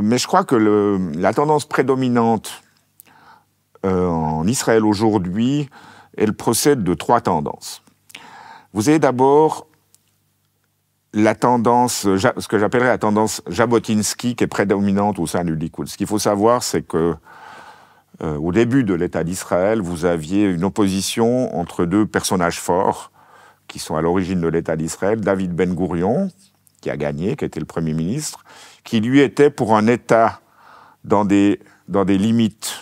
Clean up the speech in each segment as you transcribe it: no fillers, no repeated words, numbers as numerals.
Mais je crois que la tendance prédominante en Israël aujourd'hui, elle procède de trois tendances. Vous avez d'abord la tendance, ce que j'appellerais la tendance Jabotinsky, qui est prédominante au sein du Likoud. Ce qu'il faut savoir, c'est que au début de l'État d'Israël, vous aviez une opposition entre deux personnages forts qui sont à l'origine de l'État d'Israël. David Ben Gourion, qui a gagné, qui était le Premier ministre, qui lui était pour un État dans des limites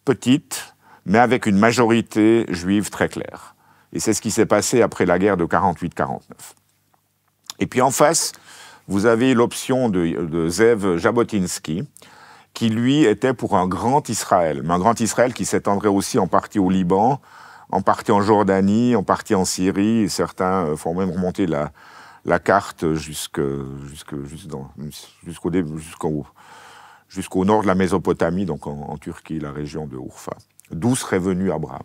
petites, mais avec une majorité juive très claire. Et c'est ce qui s'est passé après la guerre de 48-49. Et puis en face, vous avez l'option de Zev Jabotinsky, qui lui était pour un grand Israël, mais un grand Israël qui s'étendrait aussi en partie au Liban, en partie en Jordanie, en partie en Syrie, et certains font même remonter la carte jusqu'au nord de la Mésopotamie, donc en Turquie, la région de Urfa, d'où serait venu Abraham.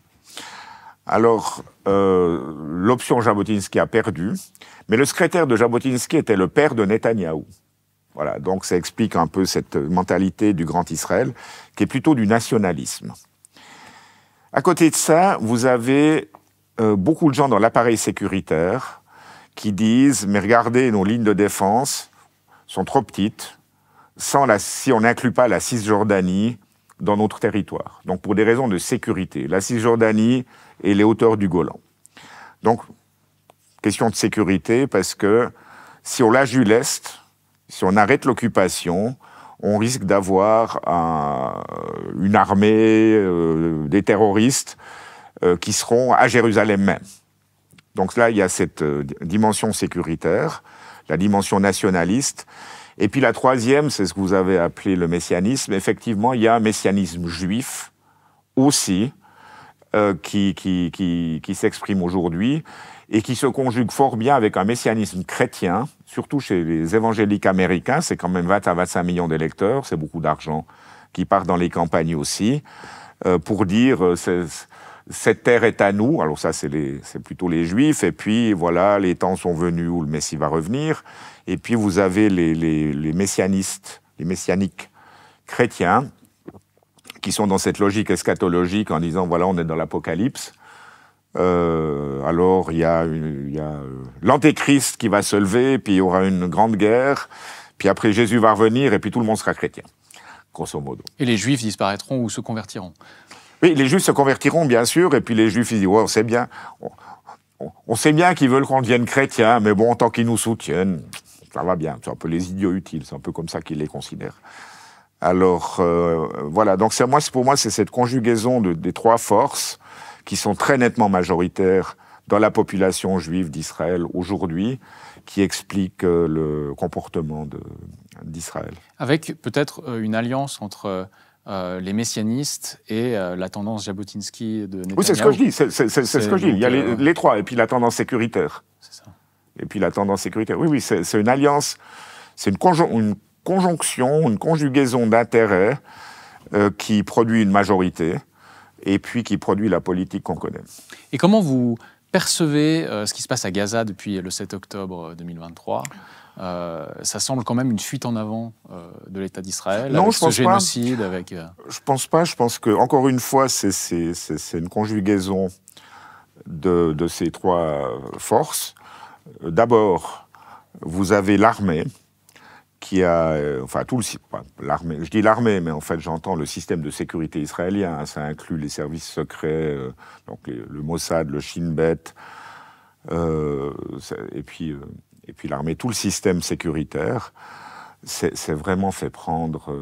Alors, l'option Jabotinsky a perdu, mais le secrétaire de Jabotinsky était le père de Netanyahou. Voilà, donc ça explique un peu cette mentalité du grand Israël, qui est plutôt du nationalisme. À côté de ça, vous avez beaucoup de gens dans l'appareil sécuritaire qui disent « mais regardez, nos lignes de défense sont trop petites si on n'inclut pas la Cisjordanie dans notre territoire. » Donc pour des raisons de sécurité, la Cisjordanie et les hauteurs du Golan. Donc, question de sécurité, parce que si on lâche l'Est, si on arrête l'occupation, on risque d'avoir une armée, des terroristes qui seront à Jérusalem même. Donc là, il y a cette dimension sécuritaire, la dimension nationaliste. Et puis la troisième, c'est ce que vous avez appelé le messianisme. Effectivement, il y a un messianisme juif aussi qui s'exprime aujourd'hui et qui se conjugue fort bien avec un messianisme chrétien, surtout chez les évangéliques américains. C'est quand même 20 à 25 millions d'électeurs, c'est beaucoup d'argent qui part dans les campagnes aussi, pour dire cette terre est à nous. Alors ça, c'est plutôt les Juifs. Et puis voilà, les temps sont venus où le Messie va revenir. Et puis vous avez les messianistes, les messianiques chrétiens, qui sont dans cette logique eschatologique en disant voilà, on est dans l'Apocalypse. Alors il y a l'Antéchrist qui va se lever, puis il y aura une grande guerre, puis après Jésus va revenir et puis tout le monde sera chrétien, grosso modo. Et les Juifs disparaîtront ou se convertiront? Oui, les Juifs se convertiront bien sûr, et puis les Juifs ils disent ouais, on sait bien qu'ils veulent qu'on devienne chrétien, mais bon, tant qu'ils nous soutiennent, ça va bien. C'est un peu les idiots utiles, c'est un peu comme ça qu'ils les considèrent. Alors voilà, donc pour moi c'est cette conjugaison des trois forces qui sont très nettement majoritaires dans la population juive d'Israël aujourd'hui, qui explique le comportement d'Israël. Avec peut-être une alliance entre les messianistes et la tendance Jabotinsky de Netanyahou. Oui, c'est ce que je dis, c'est ce que je dis. Il y a les trois, et puis la tendance sécuritaire. C'est ça. Et puis la tendance sécuritaire. Oui, c'est une alliance, c'est une conjonction, une conjugaison d'intérêts qui produit une majorité, et puis qui produit la politique qu'on connaît. Et comment vous percevez ce qui se passe à Gaza depuis le 7 octobre 2023 ? Ça semble quand même une fuite en avant de l'État d'Israël, avec ce génocide, avec... Je pense pas, je pense que, encore une fois, c'est une conjugaison de ces trois forces. D'abord, vous avez l'armée, qui a, enfin l'armée, je dis l'armée, mais en fait j'entends le système de sécurité israélien, hein, ça inclut les services secrets, donc le Mossad, le Shin Bet, et puis l'armée, tout le système sécuritaire, c'est vraiment fait prendre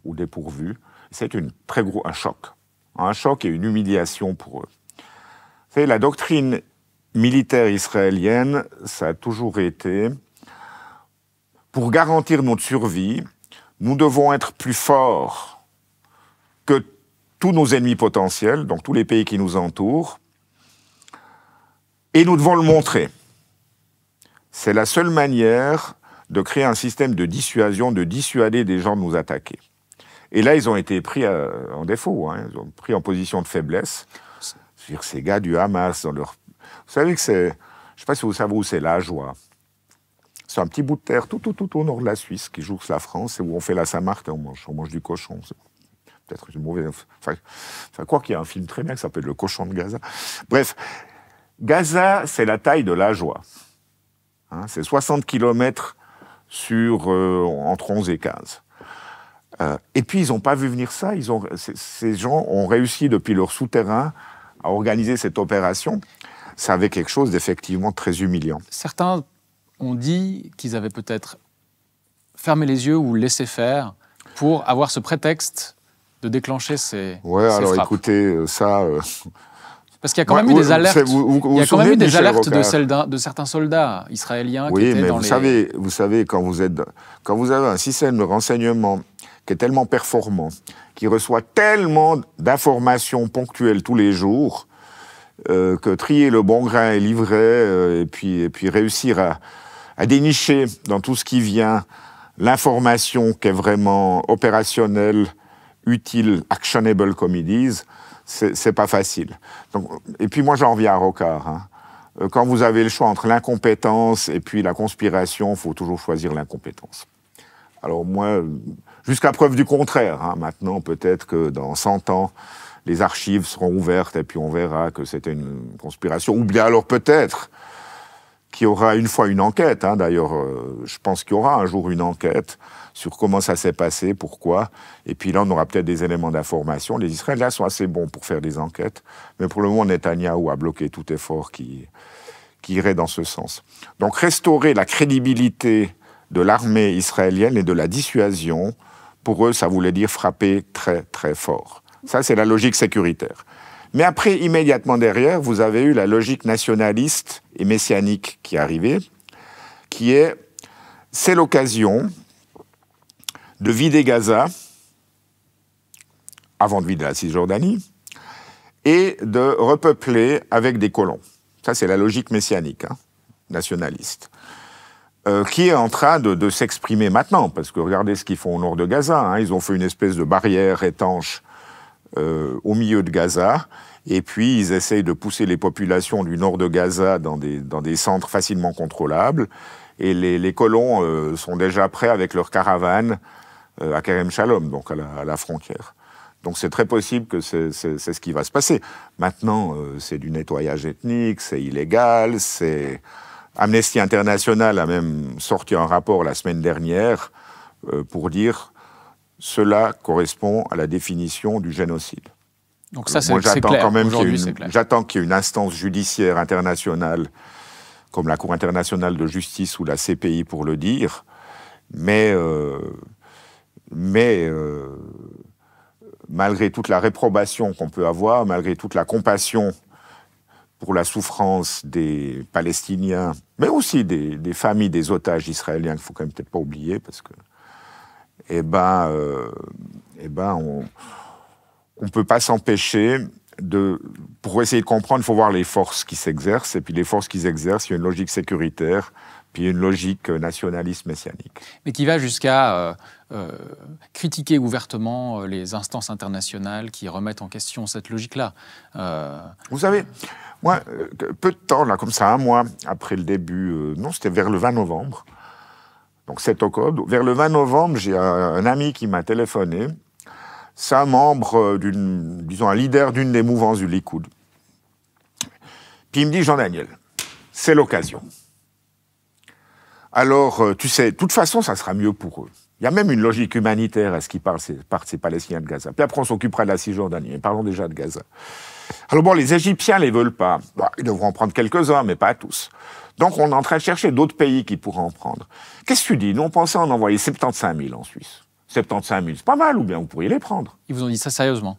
au dépourvu. C'est un choc et une humiliation pour eux. Vous savez, la doctrine militaire israélienne, ça a toujours été... Pour garantir notre survie, nous devons être plus forts que tous nos ennemis potentiels, donc tous les pays qui nous entourent, et nous devons le montrer. C'est la seule manière de créer un système de dissuasion, de dissuader des gens de nous attaquer. Et là, ils ont été pris en défaut, hein, ils ont pris en position de faiblesse. C'est-à-dire ces gars du Hamas, vous savez que c'est... Je ne sais pas si vous savez où c'est la joie. C'est un petit bout de terre tout au nord de la Suisse qui joue la France et où on fait la Saint-Martin, on mange du cochon. C'est peut-être une mauvaise... Enfin, quoi qu'il y a un film très bien qui s'appelle Le cochon de Gaza. Bref, Gaza, c'est la taille de la joie. Hein, c'est 60 km entre 11 et 15. Et puis, ils n'ont pas vu venir ça. Ces gens ont réussi, depuis leur souterrain, à organiser cette opération. Ça avait quelque chose d'effectivement très humiliant. Certains ont dit qu'ils avaient peut-être fermé les yeux ou laissé faire pour avoir ce prétexte de déclencher ces alors frappes. Écoutez, ça... Parce qu'il y a quand même eu des alertes. Il y a quand même eu des alertes de certains soldats israéliens qui étaient dans les... vous savez, quand vous avez un système de renseignement qui est tellement performant, qui reçoit tellement d'informations ponctuelles tous les jours, que trier le bon grain et livrer, et puis réussir à dénicher dans tout ce qui vient l'information qui est vraiment opérationnelle, utile, actionable, comme ils disent, c'est pas facile. Donc, et puis moi, j'en reviens à Rocard. Hein. Quand vous avez le choix entre l'incompétence et puis la conspiration, il faut toujours choisir l'incompétence. Alors moi, jusqu'à preuve du contraire, hein, maintenant, peut-être que dans 100 ans, les archives seront ouvertes et puis on verra que c'était une conspiration. Ou bien alors peut-être qu'il y aura une fois une enquête. Hein. D'ailleurs, je pense qu'il y aura un jour une enquête sur comment ça s'est passé, pourquoi. Et puis là, on aura peut-être des éléments d'information. Les Israéliens sont assez bons pour faire des enquêtes. Mais pour le moment, Netanyahou a bloqué tout effort qui irait dans ce sens. Donc restaurer la crédibilité de l'armée israélienne et de la dissuasion, pour eux, ça voulait dire frapper très, très fort. Ça, c'est la logique sécuritaire. Mais après, immédiatement derrière, vous avez eu la logique nationaliste et messianique qui est arrivée, qui est, c'est l'occasion de vider Gaza, avant de vider la Cisjordanie, et de repeupler avec des colons. Ça, c'est la logique messianique, hein, nationaliste, qui est en train de s'exprimer maintenant, parce que regardez ce qu'ils font au nord de Gaza. Hein, ils ont fait une espèce de barrière étanche au milieu de Gaza, et puis ils essayent de pousser les populations du nord de Gaza dans des centres facilement contrôlables, et les colons sont déjà prêts avec leurs caravanes à Kerem Shalom, donc à la frontière. Donc c'est très possible que c'est ce qui va se passer. Maintenant, c'est du nettoyage ethnique, c'est illégal, Amnesty International a même sorti un rapport la semaine dernière pour dire cela correspond à la définition du génocide. Donc ça, c'est clair. J'attends qu'il y ait une instance judiciaire internationale, comme la Cour internationale de justice ou la CPI pour le dire, mais malgré toute la réprobation qu'on peut avoir, malgré toute la compassion pour la souffrance des Palestiniens, mais aussi des familles des otages israéliens, qu'il ne faut quand même peut-être pas oublier, parce que, on ne peut pas s'empêcher pour essayer de comprendre, il faut voir les forces qui s'exercent, et puis les forces qui s'exercent, il y a une logique sécuritaire, puis une logique nationaliste messianique. Mais qui va jusqu'à critiquer ouvertement les instances internationales qui remettent en question cette logique-là. Vous savez, moi, peu de temps, là, comme ça, un mois après le début, non, c'était vers le 20 novembre, donc 7 octobre, vers le 20 novembre, j'ai un ami qui m'a téléphoné, c'est un membre un leader d'une des mouvances du Likoud. Puis il me dit, Jean-Daniel, c'est l'occasion. Alors, tu sais, de toute façon, ça sera mieux pour eux. Il y a même une logique humanitaire à ce qu'ils partent ces Palestiniens de Gaza. Puis après, on s'occupera de la Cisjordanie. Parlons déjà de Gaza. Alors bon, les Égyptiens ne les veulent pas. Bon, ils devront en prendre quelques-uns, mais pas tous. Donc, on est en train de chercher d'autres pays qui pourraient en prendre. Qu'est-ce que tu dis? Nous, on pensait en envoyer 75 000 en Suisse. 75 000, c'est pas mal, ou bien vous pourriez les prendre. Ils vous ont dit ça sérieusement?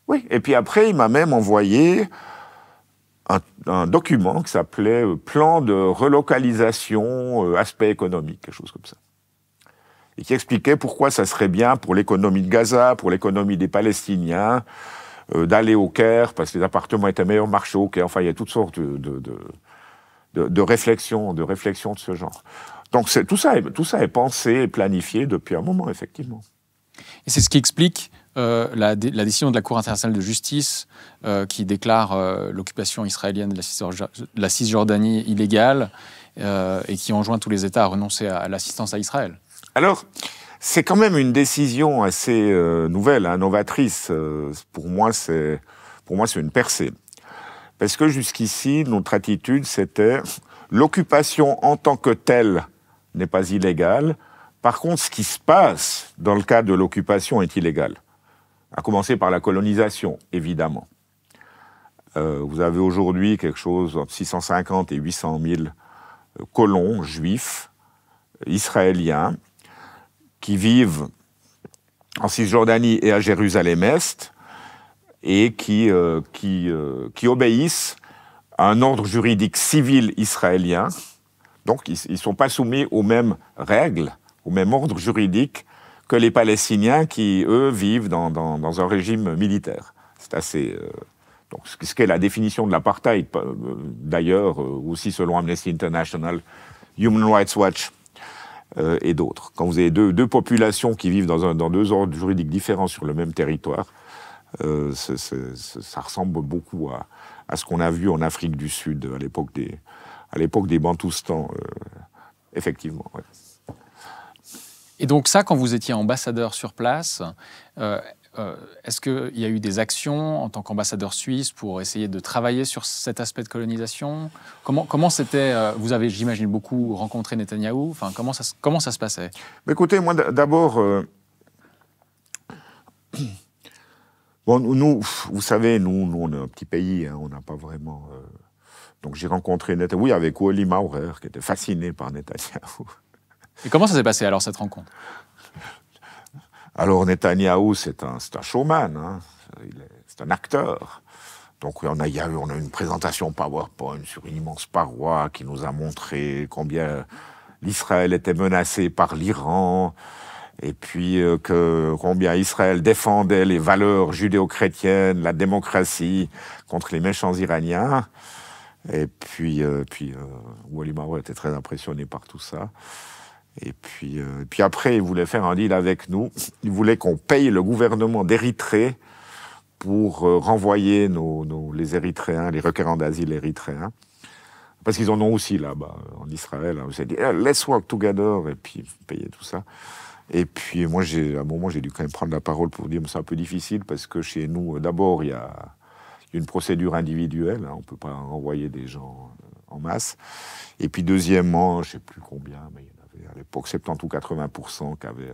Oui, et puis après, il m'a même envoyé un document qui s'appelait « Plan de relocalisation, aspect économique », quelque chose comme ça. Et qui expliquait pourquoi ça serait bien pour l'économie de Gaza, pour l'économie des Palestiniens, d'aller au Caire, parce que les appartements étaient meilleurs marché au Caire. Enfin, il y a toutes sortes de réflexions de ce genre. Donc tout ça est pensé et planifié depuis un moment, effectivement. Et c'est ce qui explique la décision de la Cour internationale de justice qui déclare l'occupation israélienne de la Cisjordanie illégale et qui enjoint tous les États à renoncer à l'assistance à Israël. Alors, c'est quand même une décision assez nouvelle, hein, novatrice. Pour moi, c'est une percée. Parce que jusqu'ici, notre attitude, c'était l'occupation en tant que telle n'est pas illégale. Par contre, ce qui se passe dans le cadre de l'occupation est illégal. À commencer par la colonisation, évidemment. Vous avez aujourd'hui quelque chose entre 650 et 800 000 colons juifs, israéliens, qui vivent en Cisjordanie et à Jérusalem-Est et qui obéissent à un ordre juridique civil israélien. Donc, ils ne sont pas soumis aux mêmes règles, au même ordre juridique que les Palestiniens qui, eux, vivent dans un régime militaire. C'est assez... donc, ce qu'est la définition de l'apartheid, d'ailleurs, aussi selon Amnesty International, Human Rights Watch et d'autres. Quand vous avez deux populations qui vivent dans deux ordres juridiques différents sur le même territoire, ça ressemble beaucoup à ce qu'on a vu en Afrique du Sud à l'époque des Bantoustans, effectivement. Ouais. Et donc ça, quand vous étiez ambassadeur sur place, est-ce qu'il y a eu des actions en tant qu'ambassadeur suisse pour essayer de travailler sur cet aspect de colonisation ? Comment c'était vous avez, j'imagine, beaucoup rencontré Netanyahou. Enfin, comment ça se passait ? Écoutez, moi, d'abord... Bon, nous, vous savez, nous on est un petit pays, hein, on n'a pas vraiment... Donc j'ai rencontré Netanyahou, oui, avec Wally Maurer, qui était fasciné par Netanyahou. Et comment ça s'est passé alors, cette rencontre ? Alors Netanyahou, c'est un showman, hein. C'est un acteur. Donc on a eu une présentation PowerPoint sur une immense paroi qui nous a montré combien l'Israël était menacé par l'Iran, et puis combien Israël défendait les valeurs judéo-chrétiennes, la démocratie, contre les méchants Iraniens. Et puis Wally Maurer était très impressionné par tout ça. Et puis après, il voulait faire un deal avec nous. Il voulait qu'on paye le gouvernement d'Érythrée pour renvoyer les Érythréens, les requérants d'asile érythréens. Parce qu'ils en ont aussi là-bas, en Israël. On s'est dit, let's work together, et puis payer tout ça. Et puis moi, à un moment, j'ai dû quand même prendre la parole pour dire, c'est un peu difficile, parce que chez nous, d'abord, il y a une procédure individuelle, hein, on ne peut pas renvoyer des gens en masse. Et puis deuxièmement, je ne sais plus combien, mais il y en avait à l'époque 70 ou 80% qui avaient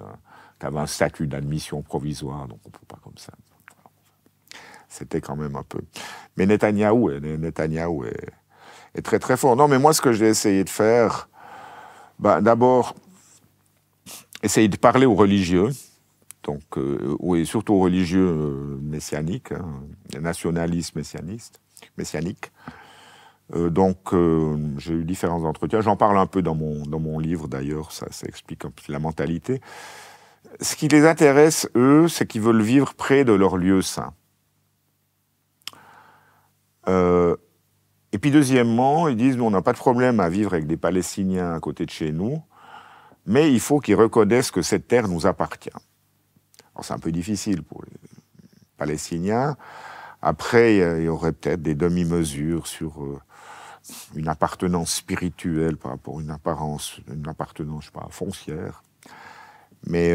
un statut d'admission provisoire, donc on ne peut pas comme ça. C'était quand même un peu... Mais Netanyahou est très très fort. Non, mais moi, ce que j'ai essayé de faire, d'abord, essayer de parler aux religieux, donc, et surtout aux religieux messianiques, hein, nationalistes messianiques. J'ai eu différents entretiens. J'en parle un peu dans mon livre, d'ailleurs, ça explique un peu la mentalité. Ce qui les intéresse, eux, c'est qu'ils veulent vivre près de leur lieu saint. Et puis deuxièmement, ils disent, nous, on n'a pas de problème à vivre avec des Palestiniens à côté de chez nous, mais il faut qu'ils reconnaissent que cette terre nous appartient. Alors c'est un peu difficile pour les Palestiniens. Après, il y aurait peut-être des demi-mesures sur une appartenance spirituelle par rapport à une appartenance, je sais pas, foncière. Mais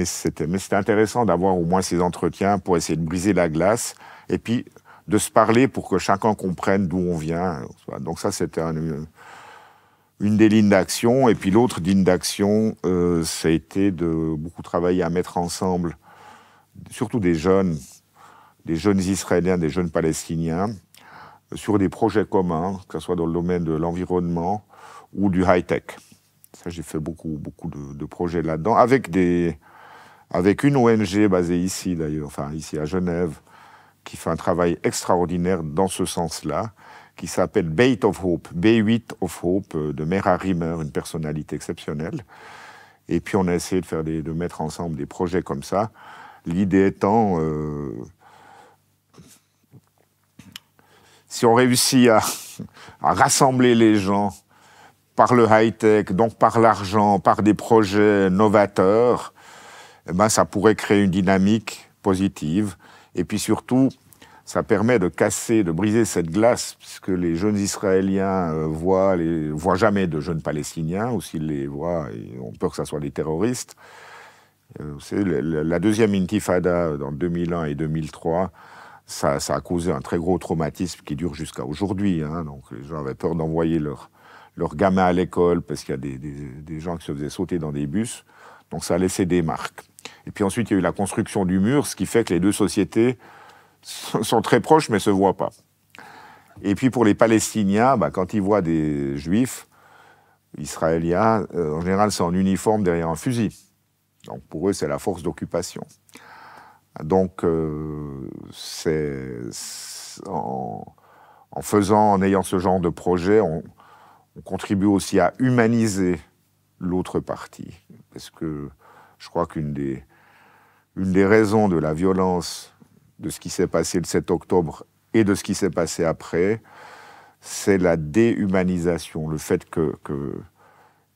c'était intéressant d'avoir au moins ces entretiens pour essayer de briser la glace et puis de se parler pour que chacun comprenne d'où on vient. Donc ça, c'était une des lignes d'action. Et puis l'autre ligne d'action, ça a été de beaucoup travailler à mettre ensemble, surtout des jeunes Israéliens, des jeunes Palestiniens, sur des projets communs, que ce soit dans le domaine de l'environnement ou du high-tech. Ça, j'ai fait beaucoup de projets là-dedans, avec une ONG basée ici, d'ailleurs, enfin ici à Genève, qui fait un travail extraordinaire dans ce sens-là, qui s'appelle Beit of Hope, B8 of Hope, de Meira Rimmer, une personnalité exceptionnelle. Et puis on a essayé de mettre ensemble des projets comme ça. L'idée étant, si on réussit à rassembler les gens par le high-tech, donc par l'argent, par des projets novateurs, eh ben, ça pourrait créer une dynamique positive. Et puis surtout, ça permet de casser, de briser cette glace, puisque les jeunes Israéliens voient jamais de jeunes Palestiniens, ou s'ils les voient, ils ont peur que ce soit des terroristes. La deuxième intifada, dans 2001 et 2003, ça a causé un très gros traumatisme qui dure jusqu'à aujourd'hui. Hein. Donc les gens avaient peur d'envoyer leurs gamins à l'école, parce qu'il y a des gens qui se faisaient sauter dans des bus. Donc ça a laissé des marques. Et puis ensuite, il y a eu la construction du mur, ce qui fait que les deux sociétés sont très proches, mais ne se voient pas. Et puis pour les Palestiniens, quand ils voient des Juifs israéliens, en général, c'est en uniforme derrière un fusil. Donc pour eux, c'est la force d'occupation. Donc en ayant ce genre de projet, on contribue aussi à humaniser l'autre partie. Parce que je crois qu'une des raisons de la violence de ce qui s'est passé le 7 octobre et de ce qui s'est passé après, c'est la déhumanisation, le fait qu'il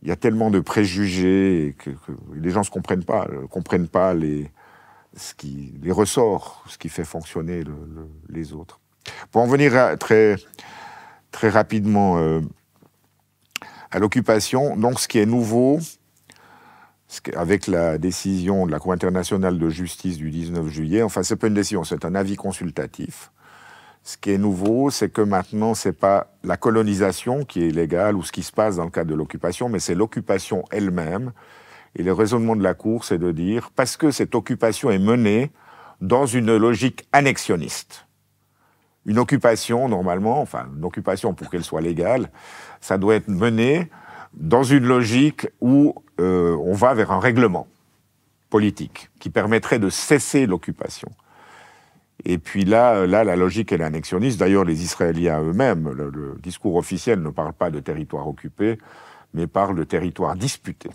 y a tellement de préjugés et que les gens ne comprennent pas les ressorts, ce qui fait fonctionner les autres. Pour en venir très, très rapidement à l'occupation, donc ce qui est nouveau, avec la décision de la Cour internationale de justice du 19 juillet, enfin, c'est pas une décision, c'est un avis consultatif. Ce qui est nouveau, c'est que maintenant, c'est pas la colonisation qui est illégale ou ce qui se passe dans le cadre de l'occupation, mais c'est l'occupation elle-même. Et le raisonnement de la Cour, c'est de dire, parce que cette occupation est menée dans une logique annexionniste. Une occupation, normalement, enfin, une occupation pour qu'elle soit légale, ça doit être mené dans une logique où on va vers un règlement politique qui permettrait de cesser l'occupation. Et puis là, la logique est annexionniste. D'ailleurs, les Israéliens eux-mêmes, le discours officiel ne parle pas de territoire occupé, mais parle de territoire disputé.